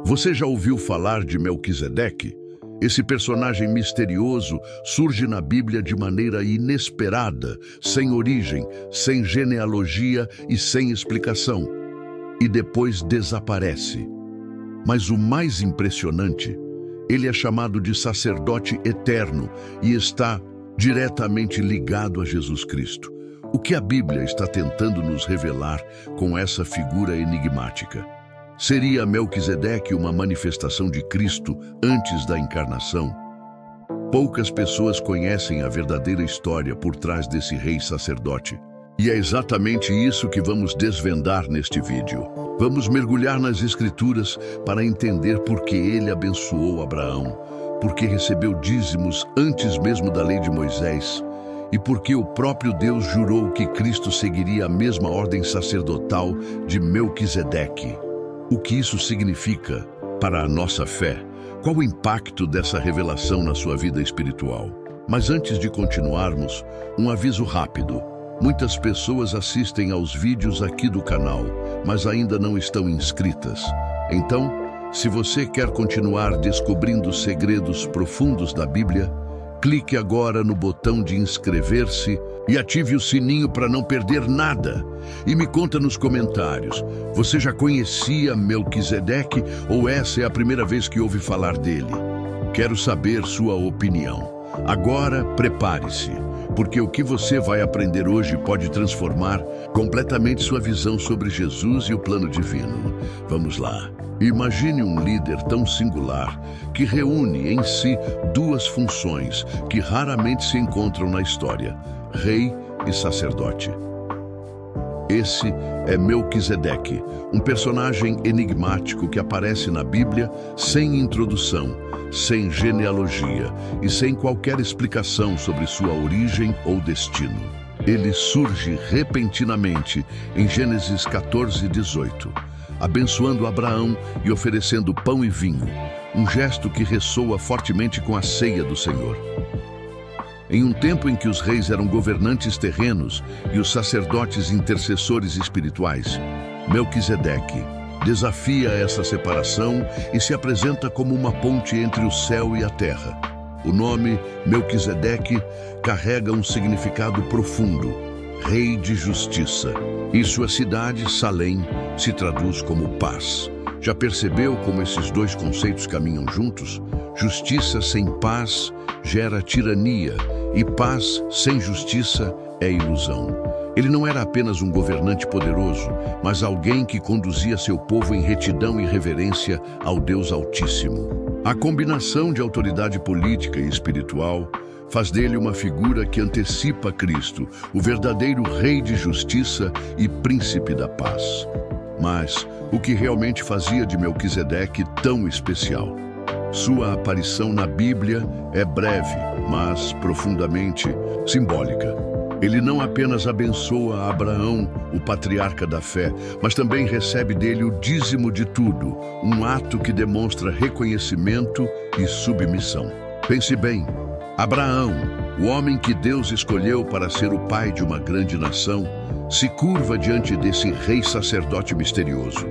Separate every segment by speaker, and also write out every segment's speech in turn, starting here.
Speaker 1: Você já ouviu falar de Melquisedeque? Esse personagem misterioso surge na Bíblia de maneira inesperada, sem origem, sem genealogia e sem explicação. E depois desaparece. Mas o mais impressionante, ele é chamado de sacerdote eterno e está diretamente ligado a Jesus Cristo. O que a Bíblia está tentando nos revelar com essa figura enigmática? Seria Melquisedeque uma manifestação de Cristo antes da encarnação? Poucas pessoas conhecem a verdadeira história por trás desse rei sacerdote. E é exatamente isso que vamos desvendar neste vídeo. Vamos mergulhar nas Escrituras para entender por que ele abençoou Abraão, por que recebeu dízimos antes mesmo da lei de Moisés, e porque o próprio Deus jurou que Cristo seguiria a mesma ordem sacerdotal de Melquisedeque. O que isso significa para a nossa fé? Qual o impacto dessa revelação na sua vida espiritual? Mas antes de continuarmos, um aviso rápido. Muitas pessoas assistem aos vídeos aqui do canal, mas ainda não estão inscritas. Então, se você quer continuar descobrindo segredos profundos da Bíblia, clique agora no botão de inscrever-se e ative o sininho para não perder nada. E me conta nos comentários, você já conhecia Melquisedeque ou essa é a primeira vez que ouve falar dele? Quero saber sua opinião. Agora, prepare-se, porque o que você vai aprender hoje pode transformar completamente sua visão sobre Jesus e o plano divino. Vamos lá. Imagine um líder tão singular que reúne em si duas funções que raramente se encontram na história: rei e sacerdote. Esse é Melquisedeque, um personagem enigmático que aparece na Bíblia sem introdução, sem genealogia e sem qualquer explicação sobre sua origem ou destino. Ele surge repentinamente em Gênesis 14:18, abençoando Abraão e oferecendo pão e vinho, um gesto que ressoa fortemente com a ceia do Senhor. Em um tempo em que os reis eram governantes terrenos e os sacerdotes intercessores espirituais, Melquisedeque desafia essa separação e se apresenta como uma ponte entre o céu e a terra. O nome Melquisedeque carrega um significado profundo: Rei de Justiça. E sua cidade, Salém, se traduz como paz. Já percebeu como esses dois conceitos caminham juntos? Justiça sem paz gera tirania, e paz sem justiça é ilusão. Ele não era apenas um governante poderoso, mas alguém que conduzia seu povo em retidão e reverência ao Deus Altíssimo. A combinação de autoridade política e espiritual faz dele uma figura que antecipa Cristo, o verdadeiro Rei de Justiça e Príncipe da Paz. Mas o que realmente fazia de Melquisedeque tão especial? Sua aparição na Bíblia é breve, mas profundamente simbólica. Ele não apenas abençoa Abraão, o patriarca da fé, mas também recebe dele o dízimo de tudo, um ato que demonstra reconhecimento e submissão. Pense bem, Abraão, o homem que Deus escolheu para ser o pai de uma grande nação, se curva diante desse rei sacerdote misterioso.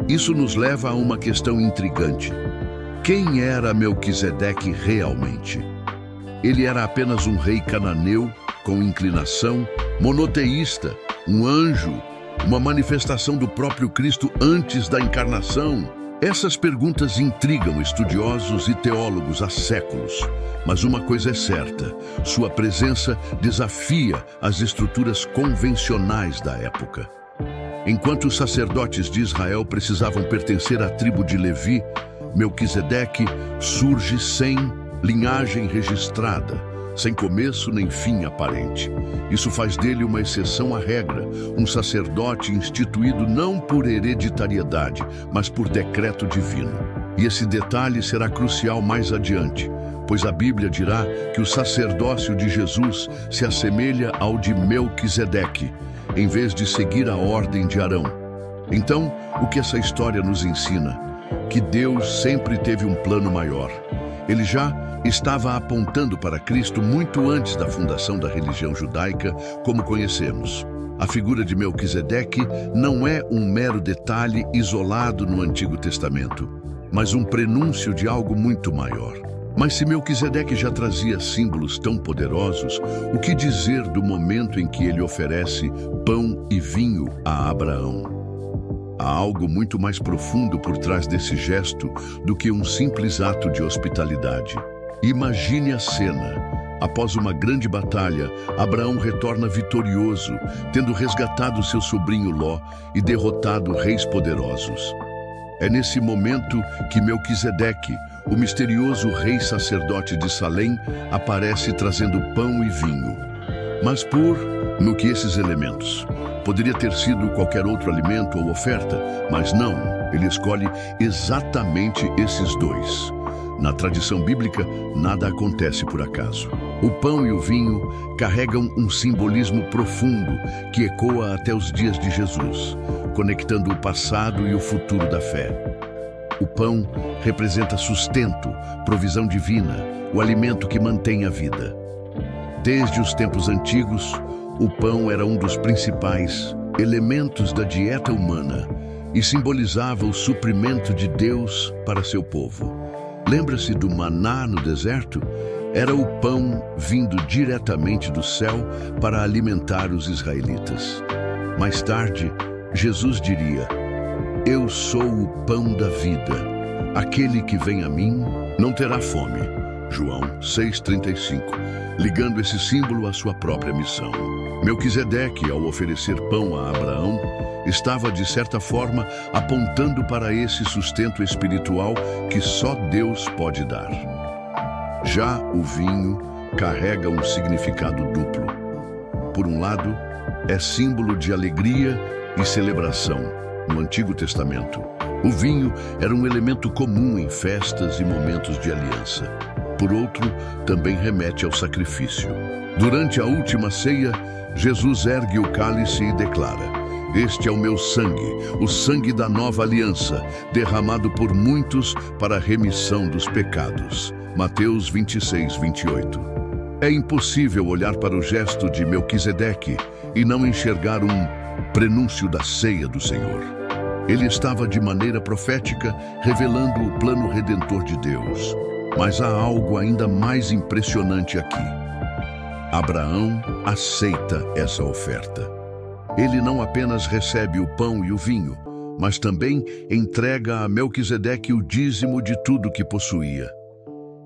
Speaker 1: Isso nos leva a uma questão intrigante. Quem era Melquisedeque realmente? Ele era apenas um rei cananeu, com inclinação, monoteísta, um anjo, uma manifestação do próprio Cristo antes da encarnação? Essas perguntas intrigam estudiosos e teólogos há séculos. Mas uma coisa é certa: sua presença desafia as estruturas convencionais da época. Enquanto os sacerdotes de Israel precisavam pertencer à tribo de Levi, Melquisedeque surge sem linhagem registrada, sem começo nem fim aparente. Isso faz dele uma exceção à regra, um sacerdote instituído não por hereditariedade, mas por decreto divino. E esse detalhe será crucial mais adiante, pois a Bíblia dirá que o sacerdócio de Jesus se assemelha ao de Melquisedeque, em vez de seguir a ordem de Arão. Então, o que essa história nos ensina? Que Deus sempre teve um plano maior. Ele já estava apontando para Cristo muito antes da fundação da religião judaica, como conhecemos. A figura de Melquisedeque não é um mero detalhe isolado no Antigo Testamento. mas um prenúncio de algo muito maior. Mas se Melquisedeque já trazia símbolos tão poderosos, o que dizer do momento em que ele oferece pão e vinho a Abraão? Há algo muito mais profundo por trás desse gesto do que um simples ato de hospitalidade. Imagine a cena. Após uma grande batalha, Abraão retorna vitorioso, tendo resgatado seu sobrinho Ló e derrotado reis poderosos. É nesse momento que Melquisedeque, o misterioso rei sacerdote de Salém, aparece trazendo pão e vinho. Mas no que esses elementos? Poderia ter sido qualquer outro alimento ou oferta, mas não, ele escolhe exatamente esses dois. Na tradição bíblica, nada acontece por acaso. O pão e o vinho carregam um simbolismo profundo que ecoa até os dias de Jesus, conectando o passado e o futuro da fé. O pão representa sustento, provisão divina, o alimento que mantém a vida. Desde os tempos antigos, o pão era um dos principais elementos da dieta humana e simbolizava o suprimento de Deus para seu povo. Lembra-se do maná no deserto? Era o pão vindo diretamente do céu para alimentar os israelitas. Mais tarde, Jesus diria: "Eu sou o pão da vida. Aquele que vem a mim não terá fome." João 6,35, ligando esse símbolo à sua própria missão. Melquisedeque, ao oferecer pão a Abraão, estava, de certa forma, apontando para esse sustento espiritual que só Deus pode dar. Já o vinho carrega um significado duplo. Por um lado, é símbolo de alegria e celebração no Antigo Testamento. O vinho era um elemento comum em festas e momentos de aliança. Por outro, também remete ao sacrifício. Durante a última ceia, Jesus ergue o cálice e declara: "Este é o meu sangue, o sangue da nova aliança, derramado por muitos para a remissão dos pecados." Mateus 26:28. É impossível olhar para o gesto de Melquisedeque e não enxergar um prenúncio da ceia do Senhor. Ele estava de maneira profética revelando o plano redentor de Deus. Mas há algo ainda mais impressionante aqui. Abraão aceita essa oferta. Ele não apenas recebe o pão e o vinho, mas também entrega a Melquisedeque o dízimo de tudo que possuía.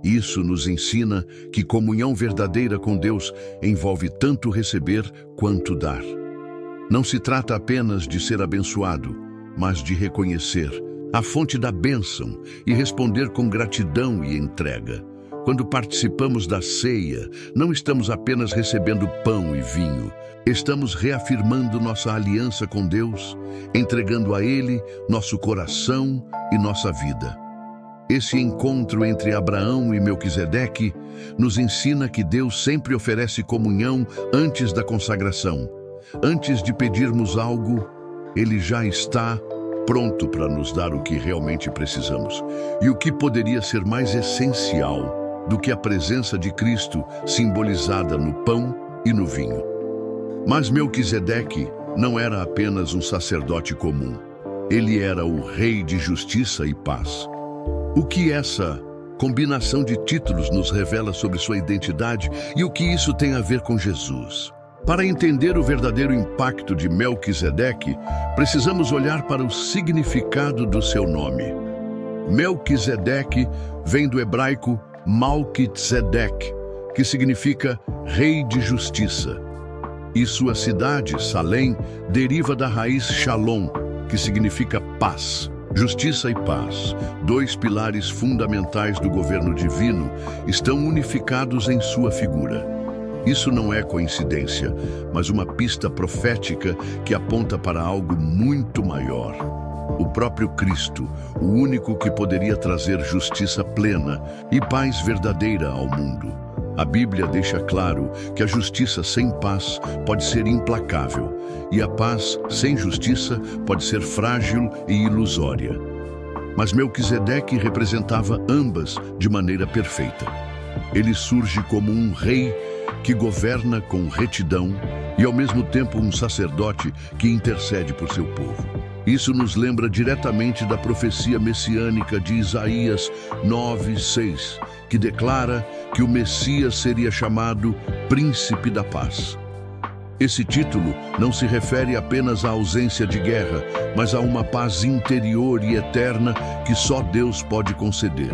Speaker 1: Isso nos ensina que comunhão verdadeira com Deus envolve tanto receber quanto dar. Não se trata apenas de ser abençoado, mas de reconhecer a fonte da bênção e responder com gratidão e entrega. Quando participamos da ceia, não estamos apenas recebendo pão e vinho, estamos reafirmando nossa aliança com Deus, entregando a Ele nosso coração e nossa vida. Esse encontro entre Abraão e Melquisedeque nos ensina que Deus sempre oferece comunhão antes da consagração. Antes de pedirmos algo, Ele já está pronto para nos dar o que realmente precisamos. E o que poderia ser mais essencial do que a presença de Cristo simbolizada no pão e no vinho? Mas Melquisedeque não era apenas um sacerdote comum. Ele era o rei de justiça e paz. O que essa combinação de títulos nos revela sobre sua identidade e o que isso tem a ver com Jesus? Para entender o verdadeiro impacto de Melquisedeque, precisamos olhar para o significado do seu nome. Melquisedeque vem do hebraico Malki-Tzedek, que significa rei de justiça. E sua cidade, Salém, deriva da raiz Shalom, que significa paz. Justiça e paz, dois pilares fundamentais do governo divino, estão unificados em sua figura. Isso não é coincidência, mas uma pista profética que aponta para algo muito maior. O próprio Cristo, o único que poderia trazer justiça plena e paz verdadeira ao mundo. A Bíblia deixa claro que a justiça sem paz pode ser implacável, e a paz sem justiça pode ser frágil e ilusória. Mas Melquisedeque representava ambas de maneira perfeita. Ele surge como um rei que governa com retidão e, ao mesmo tempo, um sacerdote que intercede por seu povo. Isso nos lembra diretamente da profecia messiânica de Isaías 9:6, que declara que o Messias seria chamado Príncipe da Paz. Esse título não se refere apenas à ausência de guerra, mas a uma paz interior e eterna que só Deus pode conceder.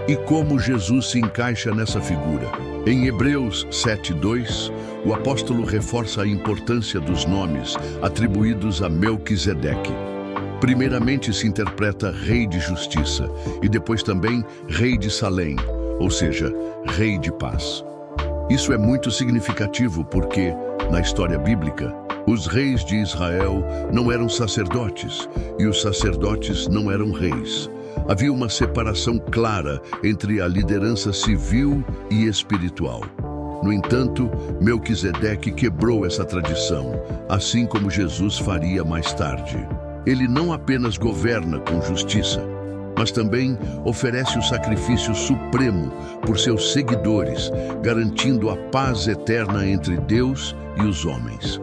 Speaker 1: E como Jesus se encaixa nessa figura? Em Hebreus 7:2, o apóstolo reforça a importância dos nomes atribuídos a Melquisedeque. Primeiramente se interpreta Rei de Justiça e depois também Rei de Salém, ou seja, Rei de Paz. Isso é muito significativo porque, na história bíblica, os reis de Israel não eram sacerdotes e os sacerdotes não eram reis. Havia uma separação clara entre a liderança civil e espiritual. No entanto, Melquisedeque quebrou essa tradição, assim como Jesus faria mais tarde. Ele não apenas governa com justiça, mas também oferece o sacrifício supremo por seus seguidores, garantindo a paz eterna entre Deus e os homens.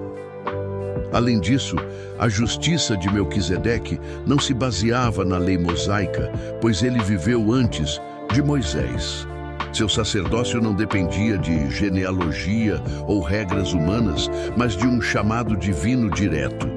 Speaker 1: Além disso, a justiça de Melquisedeque não se baseava na lei mosaica, pois ele viveu antes de Moisés. Seu sacerdócio não dependia de genealogia ou regras humanas, mas de um chamado divino direto.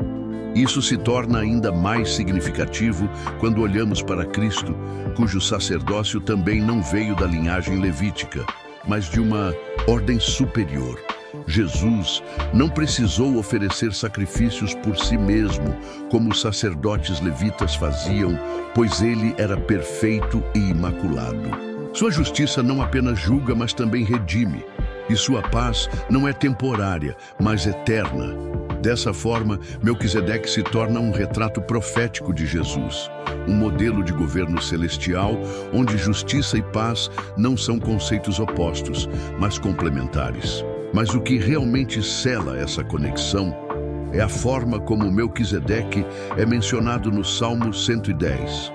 Speaker 1: Isso se torna ainda mais significativo quando olhamos para Cristo, cujo sacerdócio também não veio da linhagem levítica, mas de uma ordem superior. Jesus não precisou oferecer sacrifícios por si mesmo, como os sacerdotes levitas faziam, pois ele era perfeito e imaculado. Sua justiça não apenas julga, mas também redime, e sua paz não é temporária, mas eterna. Dessa forma, Melquisedeque se torna um retrato profético de Jesus, um modelo de governo celestial onde justiça e paz não são conceitos opostos, mas complementares. Mas o que realmente sela essa conexão é a forma como Melquisedeque é mencionado no Salmo 110.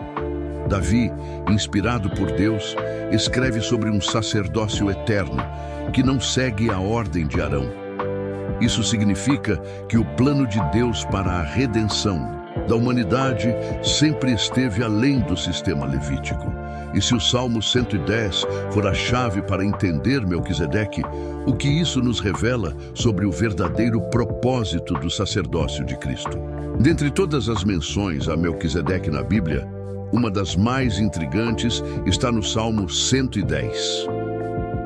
Speaker 1: Davi, inspirado por Deus, escreve sobre um sacerdócio eterno que não segue a ordem de Arão. Isso significa que o plano de Deus para a redenção da humanidade sempre esteve além do sistema levítico. E se o Salmo 110 for a chave para entender Melquisedeque, o que isso nos revela sobre o verdadeiro propósito do sacerdócio de Cristo? Dentre todas as menções a Melquisedeque na Bíblia, uma das mais intrigantes está no Salmo 110.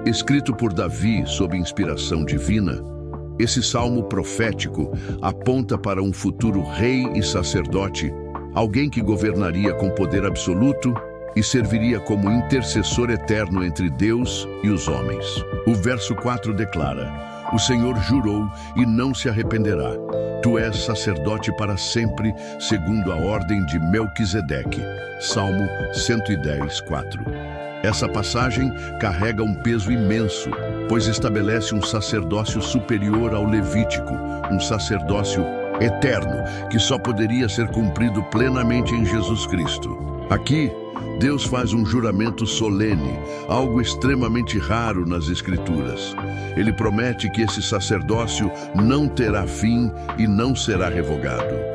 Speaker 1: Escrito por Davi sob inspiração divina, esse salmo profético aponta para um futuro rei e sacerdote, alguém que governaria com poder absoluto e serviria como intercessor eterno entre Deus e os homens. O verso 4 declara: "O Senhor jurou e não se arrependerá. Tu és sacerdote para sempre, segundo a ordem de Melquisedeque." Salmo 110, 4. Essa passagem carrega um peso imenso, pois estabelece um sacerdócio superior ao levítico, um sacerdócio eterno, que só poderia ser cumprido plenamente em Jesus Cristo. Aqui, Deus faz um juramento solene, algo extremamente raro nas Escrituras. Ele promete que esse sacerdócio não terá fim e não será revogado.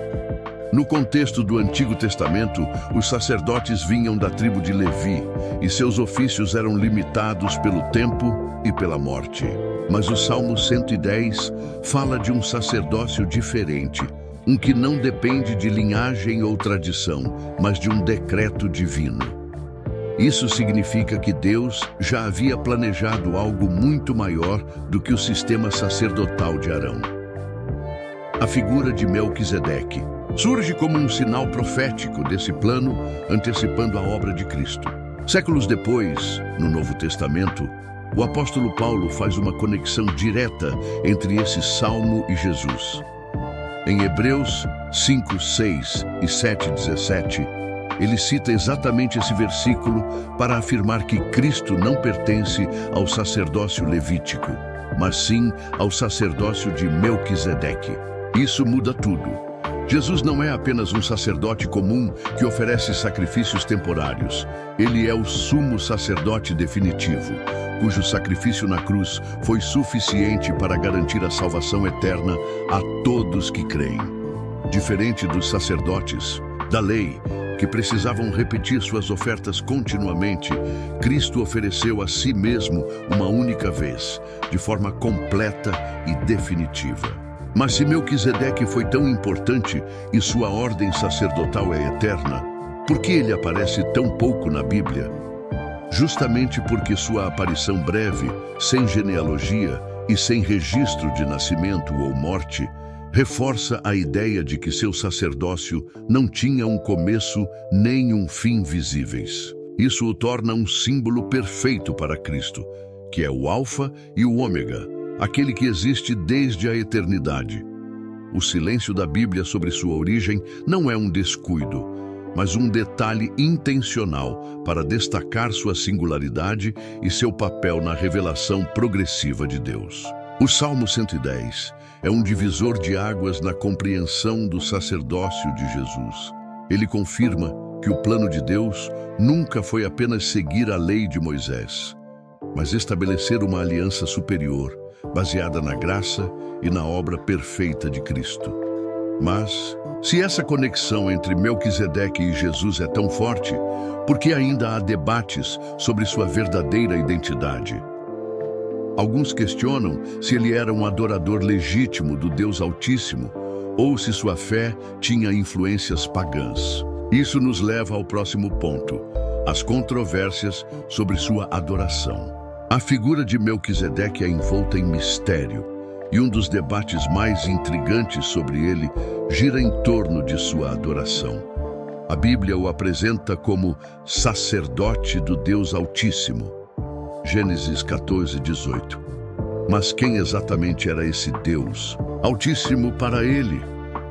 Speaker 1: No contexto do Antigo Testamento, os sacerdotes vinham da tribo de Levi e seus ofícios eram limitados pelo tempo e pela morte. Mas o Salmo 110 fala de um sacerdócio diferente, um que não depende de linhagem ou tradição, mas de um decreto divino. Isso significa que Deus já havia planejado algo muito maior do que o sistema sacerdotal de Arão. A figura de Melquisedeque surge como um sinal profético desse plano, antecipando a obra de Cristo. Séculos depois, no Novo Testamento, o apóstolo Paulo faz uma conexão direta entre esse salmo e Jesus. Em Hebreus 5, 6 e 7, 17, ele cita exatamente esse versículo para afirmar que Cristo não pertence ao sacerdócio levítico, mas sim ao sacerdócio de Melquisedeque. Isso muda tudo. Jesus não é apenas um sacerdote comum que oferece sacrifícios temporários. Ele é o sumo sacerdote definitivo, cujo sacrifício na cruz foi suficiente para garantir a salvação eterna a todos que creem. Diferente dos sacerdotes da lei, que precisavam repetir suas ofertas continuamente, Cristo ofereceu a si mesmo uma única vez, de forma completa e definitiva. Mas se Melquisedeque foi tão importante e sua ordem sacerdotal é eterna, por que ele aparece tão pouco na Bíblia? Justamente porque sua aparição breve, sem genealogia e sem registro de nascimento ou morte, reforça a ideia de que seu sacerdócio não tinha um começo nem um fim visíveis. Isso o torna um símbolo perfeito para Cristo, que é o Alfa e o Ômega, aquele que existe desde a eternidade. O silêncio da Bíblia sobre sua origem não é um descuido, mas um detalhe intencional para destacar sua singularidade e seu papel na revelação progressiva de Deus. O Salmo 110 é um divisor de águas na compreensão do sacerdócio de Jesus. Ele confirma que o plano de Deus nunca foi apenas seguir a lei de Moisés, mas estabelecer uma aliança superior, baseada na graça e na obra perfeita de Cristo. Mas, se essa conexão entre Melquisedeque e Jesus é tão forte, por que ainda há debates sobre sua verdadeira identidade? Alguns questionam se ele era um adorador legítimo do Deus Altíssimo ou se sua fé tinha influências pagãs. Isso nos leva ao próximo ponto, as controvérsias sobre sua adoração. A figura de Melquisedeque é envolta em mistério, e um dos debates mais intrigantes sobre ele gira em torno de sua adoração. A Bíblia o apresenta como sacerdote do Deus Altíssimo. Gênesis 14:18. Mas quem exatamente era esse Deus Altíssimo para ele?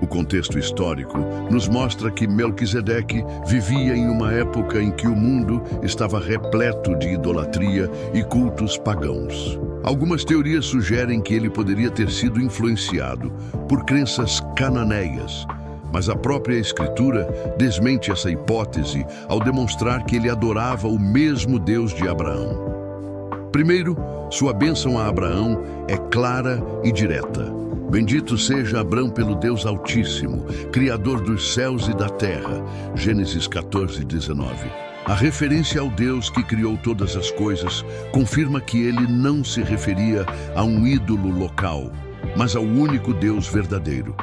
Speaker 1: O contexto histórico nos mostra que Melquisedeque vivia em uma época em que o mundo estava repleto de idolatria e cultos pagãos. Algumas teorias sugerem que ele poderia ter sido influenciado por crenças cananeias, mas a própria Escritura desmente essa hipótese ao demonstrar que ele adorava o mesmo Deus de Abraão. Primeiro, sua bênção a Abraão é clara e direta. Bendito seja Abrão pelo Deus Altíssimo, Criador dos céus e da terra. Gênesis 14:19. A referência ao Deus que criou todas as coisas confirma que ele não se referia a um ídolo local, mas ao único Deus verdadeiro.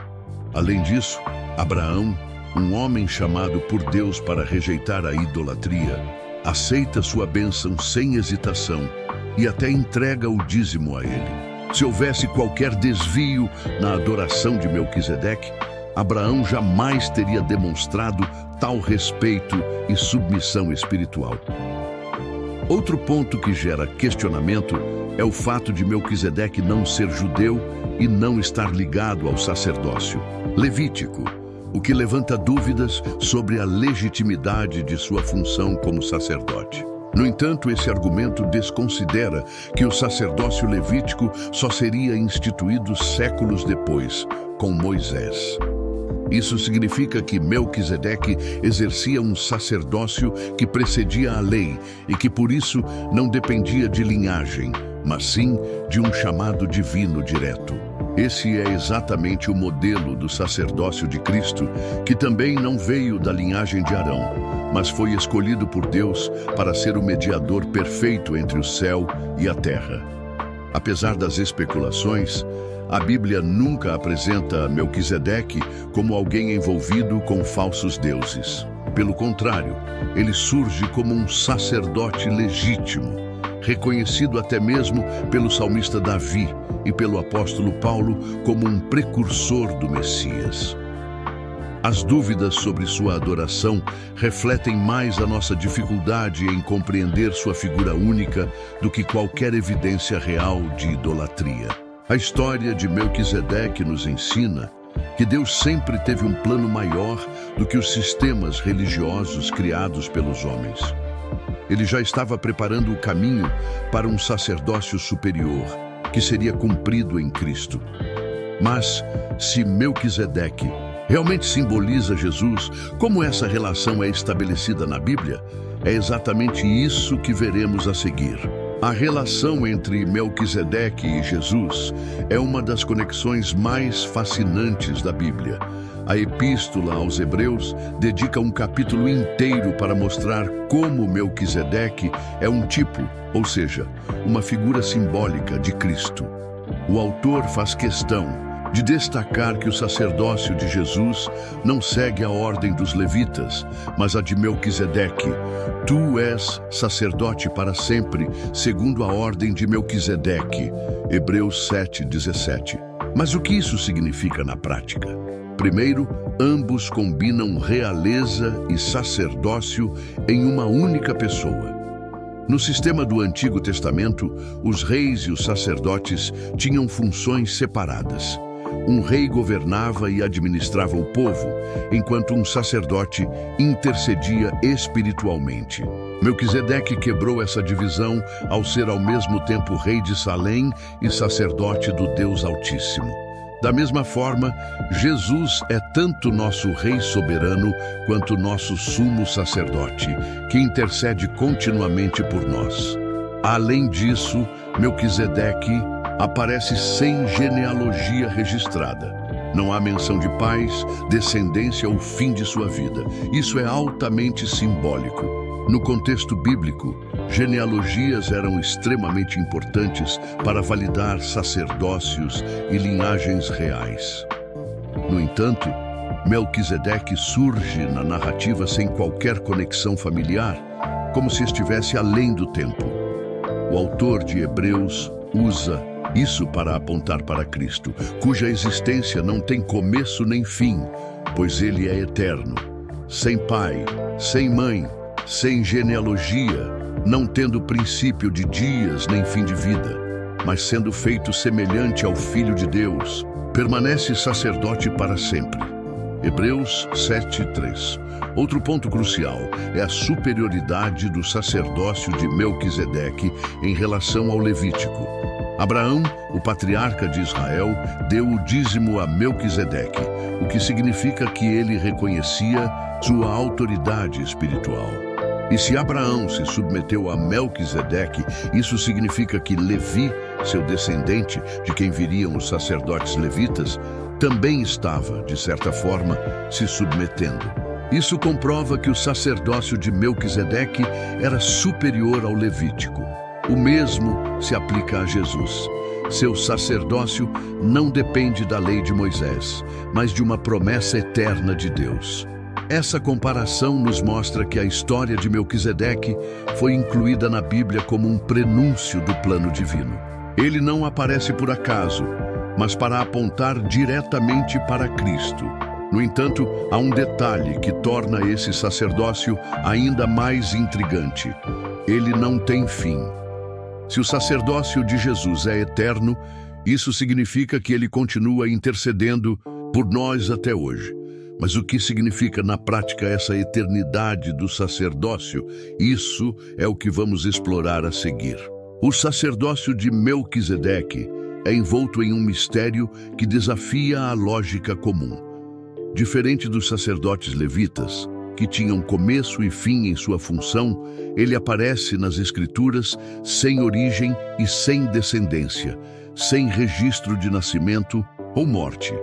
Speaker 1: Além disso, Abraão, um homem chamado por Deus para rejeitar a idolatria, aceita sua bênção sem hesitação e até entrega o dízimo a ele. Se houvesse qualquer desvio na adoração de Melquisedeque, Abraão jamais teria demonstrado tal respeito e submissão espiritual. Outro ponto que gera questionamento é o fato de Melquisedeque não ser judeu e não estar ligado ao sacerdócio levítico, o que levanta dúvidas sobre a legitimidade de sua função como sacerdote. No entanto, esse argumento desconsidera que o sacerdócio levítico só seria instituído séculos depois, com Moisés. Isso significa que Melquisedeque exercia um sacerdócio que precedia a lei e que, por isso, não dependia de linhagem, mas sim de um chamado divino direto. Esse é exatamente o modelo do sacerdócio de Cristo, que também não veio da linhagem de Arão, mas foi escolhido por Deus para ser o mediador perfeito entre o céu e a terra. Apesar das especulações, a Bíblia nunca apresenta Melquisedeque como alguém envolvido com falsos deuses. Pelo contrário, ele surge como um sacerdote legítimo, reconhecido até mesmo pelo salmista Davi e pelo apóstolo Paulo como um precursor do Messias. As dúvidas sobre sua adoração refletem mais a nossa dificuldade em compreender sua figura única do que qualquer evidência real de idolatria. A história de Melquisedeque nos ensina que Deus sempre teve um plano maior do que os sistemas religiosos criados pelos homens. Ele já estava preparando o caminho para um sacerdócio superior, que seria cumprido em Cristo. Mas, se Melquisedeque realmente simboliza Jesus, como essa relação é estabelecida na Bíblia, é exatamente isso que veremos a seguir. A relação entre Melquisedeque e Jesus é uma das conexões mais fascinantes da Bíblia. A Epístola aos Hebreus dedica um capítulo inteiro para mostrar como Melquisedeque é um tipo, ou seja, uma figura simbólica de Cristo. O autor faz questão de destacar que o sacerdócio de Jesus não segue a ordem dos levitas, mas a de Melquisedeque. Tu és sacerdote para sempre, segundo a ordem de Melquisedeque. Hebreus 7:17. Mas o que isso significa na prática? Primeiro, ambos combinam realeza e sacerdócio em uma única pessoa. No sistema do Antigo Testamento, os reis e os sacerdotes tinham funções separadas. Um rei governava e administrava o povo, enquanto um sacerdote intercedia espiritualmente. Melquisedeque quebrou essa divisão ao ser ao mesmo tempo rei de Salém e sacerdote do Deus Altíssimo. Da mesma forma, Jesus é tanto nosso Rei soberano quanto nosso sumo sacerdote, que intercede continuamente por nós. Além disso, Melquisedeque aparece sem genealogia registrada. Não há menção de pais, descendência ou fim de sua vida. Isso é altamente simbólico. No contexto bíblico, genealogias eram extremamente importantes para validar sacerdócios e linhagens reais. No entanto, Melquisedeque surge na narrativa sem qualquer conexão familiar, como se estivesse além do tempo. O autor de Hebreus usa isso para apontar para Cristo, cuja existência não tem começo nem fim, pois ele é eterno, sem pai, sem mãe, sem genealogia, não tendo princípio de dias nem fim de vida, mas sendo feito semelhante ao Filho de Deus, permanece sacerdote para sempre. Hebreus 7:3. Outro ponto crucial é a superioridade do sacerdócio de Melquisedeque em relação ao Levítico. Abraão, o patriarca de Israel, deu o dízimo a Melquisedeque, o que significa que ele reconhecia sua autoridade espiritual. E se Abraão se submeteu a Melquisedeque, isso significa que Levi, seu descendente, de quem viriam os sacerdotes levitas, também estava, de certa forma, se submetendo. Isso comprova que o sacerdócio de Melquisedeque era superior ao levítico. O mesmo se aplica a Jesus. Seu sacerdócio não depende da lei de Moisés, mas de uma promessa eterna de Deus. Essa comparação nos mostra que a história de Melquisedeque foi incluída na Bíblia como um prenúncio do plano divino. Ele não aparece por acaso, mas para apontar diretamente para Cristo. No entanto, há um detalhe que torna esse sacerdócio ainda mais intrigante. Ele não tem fim. Se o sacerdócio de Jesus é eterno, isso significa que ele continua intercedendo por nós até hoje. Mas o que significa na prática essa eternidade do sacerdócio? Isso é o que vamos explorar a seguir. O sacerdócio de Melquisedeque é envolto em um mistério que desafia a lógica comum. Diferente dos sacerdotes levitas, que tinham começo e fim em sua função, ele aparece nas Escrituras sem origem e sem descendência, sem registro de nascimento ou morte.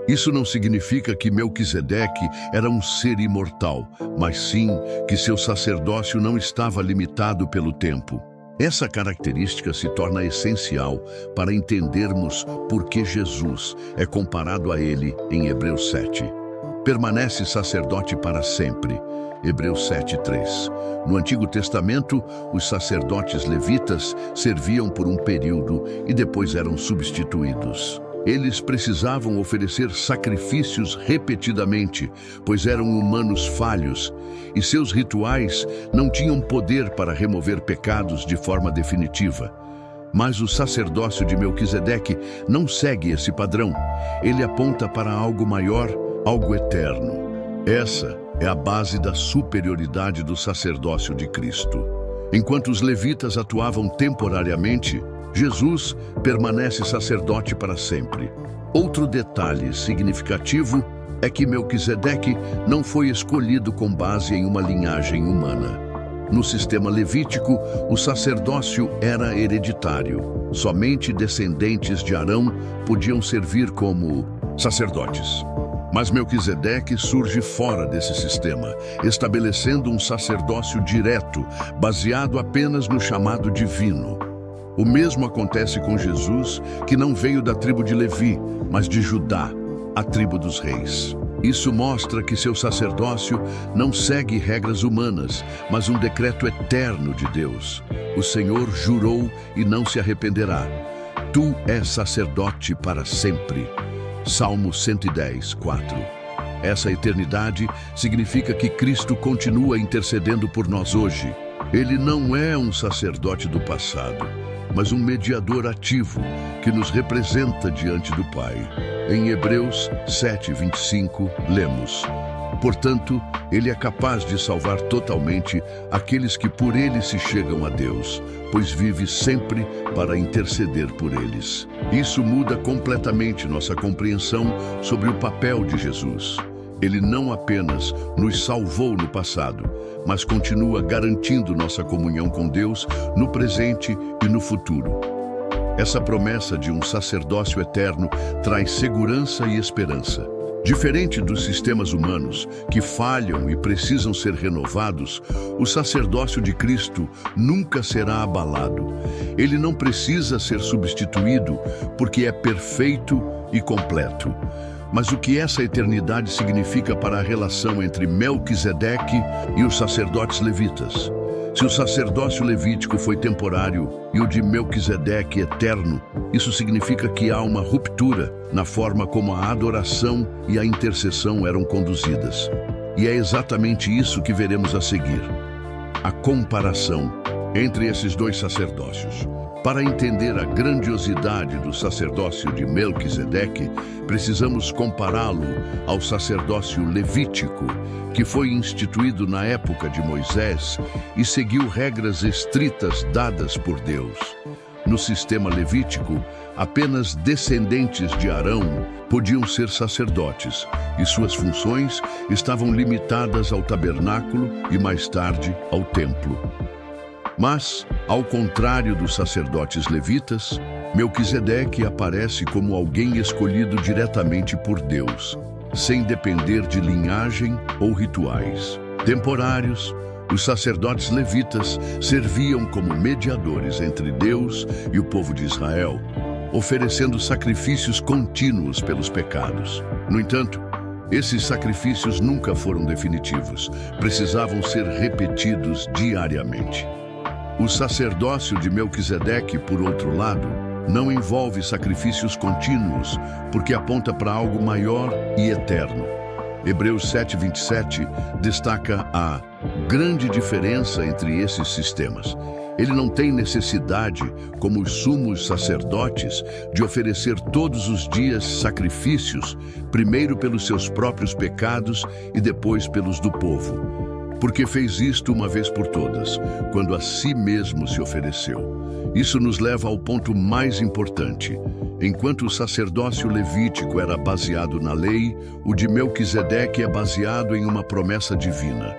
Speaker 1: Isso não significa que Melquisedeque era um ser imortal, mas sim que seu sacerdócio não estava limitado pelo tempo. Essa característica se torna essencial para entendermos por que Jesus é comparado a ele em Hebreus 7. Permanece sacerdote para sempre. Hebreus 7:3. No Antigo Testamento, os sacerdotes levitas serviam por um período e depois eram substituídos. Eles precisavam oferecer sacrifícios repetidamente, pois eram humanos falhos, e seus rituais não tinham poder para remover pecados de forma definitiva. Mas o sacerdócio de Melquisedeque não segue esse padrão. Ele aponta para algo maior, algo eterno. Essa é a base da superioridade do sacerdócio de Cristo. Enquanto os levitas atuavam temporariamente, Jesus permanece sacerdote para sempre. Outro detalhe significativo é que Melquisedeque não foi escolhido com base em uma linhagem humana. No sistema levítico, o sacerdócio era hereditário. Somente descendentes de Arão podiam servir como sacerdotes. Mas Melquisedeque surge fora desse sistema, estabelecendo um sacerdócio direto, baseado apenas no chamado divino. O mesmo acontece com Jesus, que não veio da tribo de Levi, mas de Judá, a tribo dos reis. Isso mostra que seu sacerdócio não segue regras humanas, mas um decreto eterno de Deus. O Senhor jurou e não se arrependerá. Tu és sacerdote para sempre. Salmo 110, 4. Essa eternidade significa que Cristo continua intercedendo por nós hoje. Ele não é um sacerdote do passado, mas um mediador ativo que nos representa diante do Pai. Em Hebreus 7:25, lemos: portanto, ele é capaz de salvar totalmente aqueles que por ele se chegam a Deus, pois vive sempre para interceder por eles. Isso muda completamente nossa compreensão sobre o papel de Jesus. Ele não apenas nos salvou no passado, mas continua garantindo nossa comunhão com Deus no presente e no futuro. Essa promessa de um sacerdócio eterno traz segurança e esperança. Diferente dos sistemas humanos, que falham e precisam ser renovados, o sacerdócio de Cristo nunca será abalado. Ele não precisa ser substituído porque é perfeito e completo. Mas o que essa eternidade significa para a relação entre Melquisedeque e os sacerdotes levitas? Se o sacerdócio levítico foi temporário e o de Melquisedeque eterno, isso significa que há uma ruptura na forma como a adoração e a intercessão eram conduzidas. E é exatamente isso que veremos a seguir: a comparação entre esses dois sacerdócios. Para entender a grandiosidade do sacerdócio de Melquisedeque, precisamos compará-lo ao sacerdócio levítico, que foi instituído na época de Moisés e seguiu regras estritas dadas por Deus. No sistema levítico, apenas descendentes de Arão podiam ser sacerdotes, e suas funções estavam limitadas ao tabernáculo e, mais tarde, ao templo. Mas, ao contrário dos sacerdotes levitas, Melquisedeque aparece como alguém escolhido diretamente por Deus, sem depender de linhagem ou rituais. Temporários, os sacerdotes levitas serviam como mediadores entre Deus e o povo de Israel, oferecendo sacrifícios contínuos pelos pecados. No entanto, esses sacrifícios nunca foram definitivos, precisavam ser repetidos diariamente. O sacerdócio de Melquisedeque, por outro lado, não envolve sacrifícios contínuos, porque aponta para algo maior e eterno. Hebreus 7:27 destaca a grande diferença entre esses sistemas. Ele não tem necessidade, como os sumos sacerdotes, de oferecer todos os dias sacrifícios, primeiro pelos seus próprios pecados e depois pelos do povo. Porque fez isto uma vez por todas, quando a si mesmo se ofereceu. Isso nos leva ao ponto mais importante. Enquanto o sacerdócio levítico era baseado na lei, o de Melquisedeque é baseado em uma promessa divina.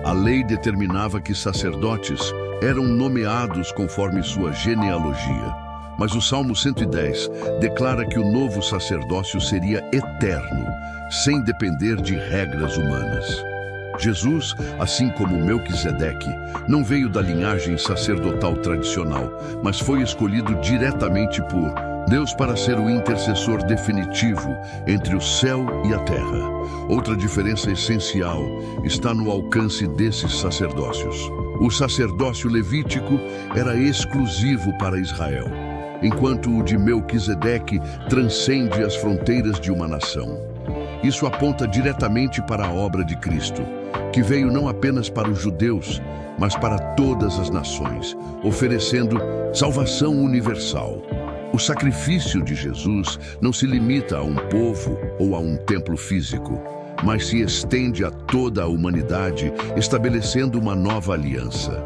Speaker 1: A lei determinava que sacerdotes eram nomeados conforme sua genealogia. Mas o Salmo 110 declara que o novo sacerdócio seria eterno, sem depender de regras humanas. Jesus, assim como Melquisedeque, não veio da linhagem sacerdotal tradicional, mas foi escolhido diretamente por Deus para ser o intercessor definitivo entre o céu e a terra. Outra diferença essencial está no alcance desses sacerdócios. O sacerdócio levítico era exclusivo para Israel, enquanto o de Melquisedeque transcende as fronteiras de uma nação. Isso aponta diretamente para a obra de Cristo, que veio não apenas para os judeus, mas para todas as nações, oferecendo salvação universal. O sacrifício de Jesus não se limita a um povo ou a um templo físico, mas se estende a toda a humanidade, estabelecendo uma nova aliança.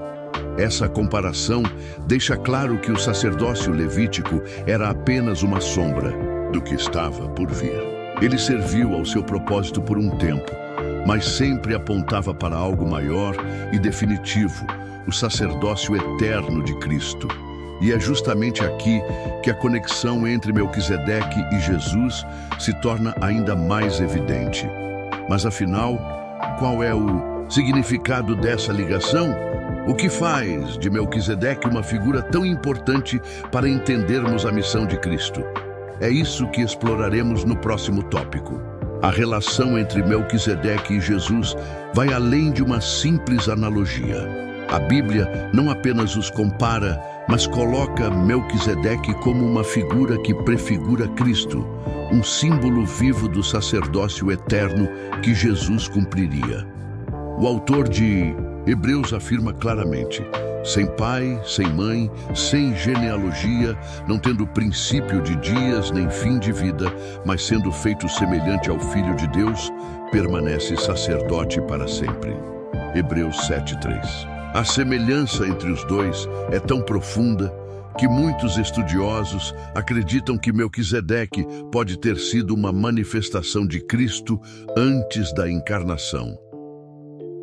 Speaker 1: Essa comparação deixa claro que o sacerdócio levítico era apenas uma sombra do que estava por vir. Ele serviu ao seu propósito por um tempo, mas sempre apontava para algo maior e definitivo, o sacerdócio eterno de Cristo. E é justamente aqui que a conexão entre Melquisedeque e Jesus se torna ainda mais evidente. Mas afinal, qual é o significado dessa ligação? O que faz de Melquisedeque uma figura tão importante para entendermos a missão de Cristo? É isso que exploraremos no próximo tópico. A relação entre Melquisedeque e Jesus vai além de uma simples analogia. A Bíblia não apenas os compara, mas coloca Melquisedeque como uma figura que prefigura Cristo, um símbolo vivo do sacerdócio eterno que Jesus cumpriria. O autor de Hebreus afirma claramente: sem pai, sem mãe, sem genealogia, não tendo princípio de dias nem fim de vida, mas sendo feito semelhante ao Filho de Deus, permanece sacerdote para sempre. Hebreus 7:3. A semelhança entre os dois é tão profunda que muitos estudiosos acreditam que Melquisedeque pode ter sido uma manifestação de Cristo antes da encarnação.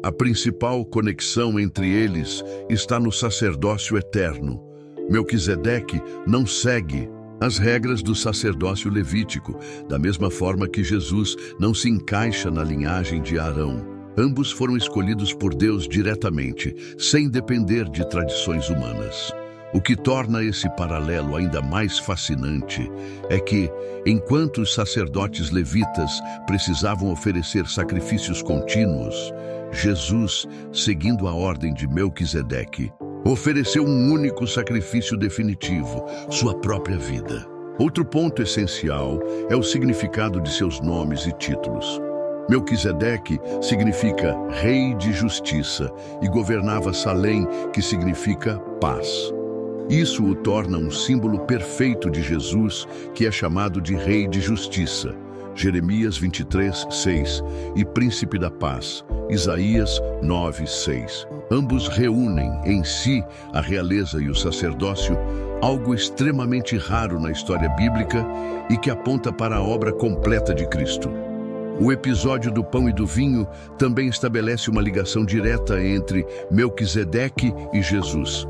Speaker 1: A principal conexão entre eles está no sacerdócio eterno. Melquisedeque não segue as regras do sacerdócio levítico, da mesma forma que Jesus não se encaixa na linhagem de Arão. Ambos foram escolhidos por Deus diretamente, sem depender de tradições humanas. O que torna esse paralelo ainda mais fascinante é que, enquanto os sacerdotes levitas precisavam oferecer sacrifícios contínuos, Jesus, seguindo a ordem de Melquisedeque, ofereceu um único sacrifício definitivo, sua própria vida. Outro ponto essencial é o significado de seus nomes e títulos. Melquisedeque significa Rei de Justiça e governava Salém, que significa paz. Isso o torna um símbolo perfeito de Jesus, que é chamado de Rei de Justiça, Jeremias 23:6, e Príncipe da Paz, Isaías 9:6. Ambos reúnem em si a realeza e o sacerdócio, algo extremamente raro na história bíblica e que aponta para a obra completa de Cristo. O episódio do pão e do vinho também estabelece uma ligação direta entre Melquisedeque e Jesus.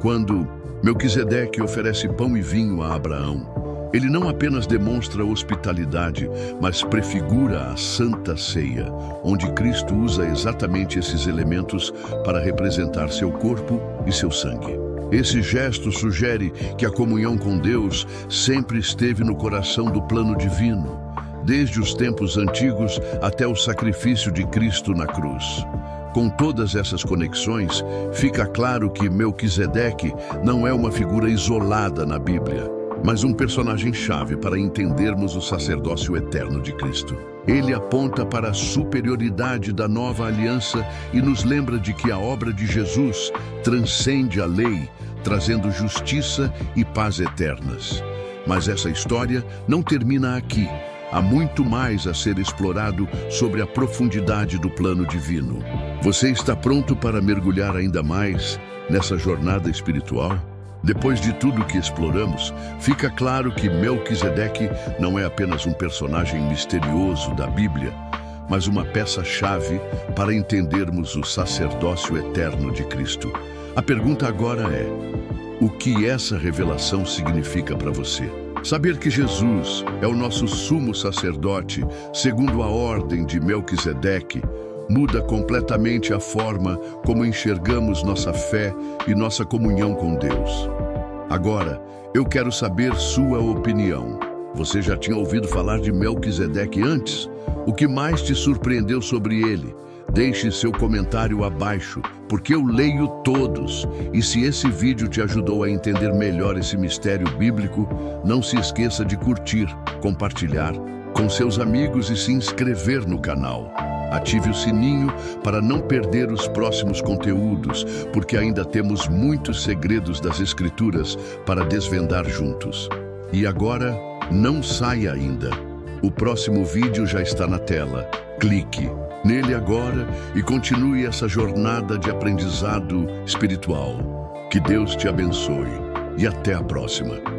Speaker 1: Quando Melquisedeque oferece pão e vinho a Abraão, ele não apenas demonstra hospitalidade, mas prefigura a Santa Ceia, onde Cristo usa exatamente esses elementos para representar seu corpo e seu sangue. Esse gesto sugere que a comunhão com Deus sempre esteve no coração do plano divino, desde os tempos antigos até o sacrifício de Cristo na cruz. Com todas essas conexões, fica claro que Melquisedeque não é uma figura isolada na Bíblia, mas um personagem-chave para entendermos o sacerdócio eterno de Cristo. Ele aponta para a superioridade da nova aliança e nos lembra de que a obra de Jesus transcende a lei, trazendo justiça e paz eternas. Mas essa história não termina aqui. Há muito mais a ser explorado sobre a profundidade do plano divino. Você está pronto para mergulhar ainda mais nessa jornada espiritual? Depois de tudo que exploramos, fica claro que Melquisedeque não é apenas um personagem misterioso da Bíblia, mas uma peça-chave para entendermos o sacerdócio eterno de Cristo. A pergunta agora é: o que essa revelação significa para você? Saber que Jesus é o nosso sumo sacerdote, segundo a ordem de Melquisedeque, muda completamente a forma como enxergamos nossa fé e nossa comunhão com Deus. Agora, eu quero saber sua opinião. Você já tinha ouvido falar de Melquisedeque antes? O que mais te surpreendeu sobre ele? Deixe seu comentário abaixo, porque eu leio todos. E se esse vídeo te ajudou a entender melhor esse mistério bíblico, não se esqueça de curtir, compartilhar com seus amigos e se inscrever no canal. Ative o sininho para não perder os próximos conteúdos, porque ainda temos muitos segredos das Escrituras para desvendar juntos. E agora, não saia ainda. O próximo vídeo já está na tela. Clique nele agora e continue essa jornada de aprendizado espiritual. Que Deus te abençoe e até a próxima.